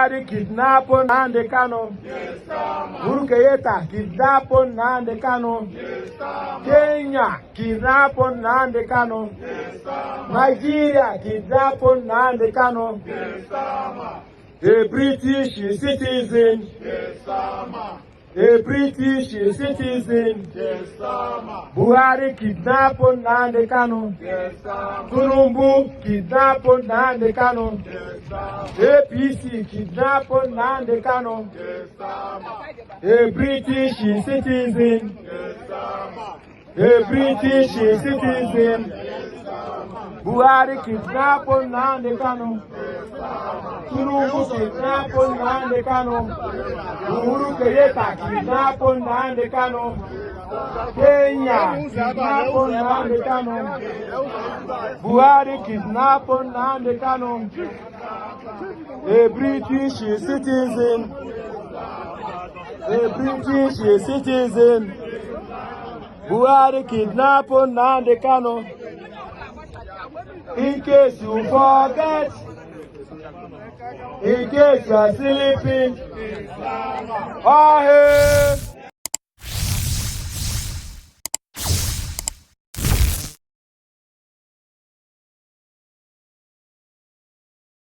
Buhari kidnap Nnamdi Kanu. Uhuru Kenyatta kidnap Nnamdi Kanu. Kenya kidnap Nnamdi Kanu. Nigeria kidnap Nnamdi Kanu. A British citizen. A British citizen. Buhari kidnap Nnamdi Kanu. Tinubu kidnap Nnamdi Kanu. APC kidnap Nnamdi Kanu. A British citizen. A British citizen. Buhari kidnap Nnamdi Kanu. Tinubu kidnap Nnamdi Kanu. Uhuru Kenyatta kidnap Nnamdi Kanu. Kenya kidnap Nnamdi Kanu. Buhari kidnap Nnamdi Kanu. A British citizen. A British citizen. Buhari kidnap Nnamdi Kanu. In case you forget, in case you are sleeping, oh hey.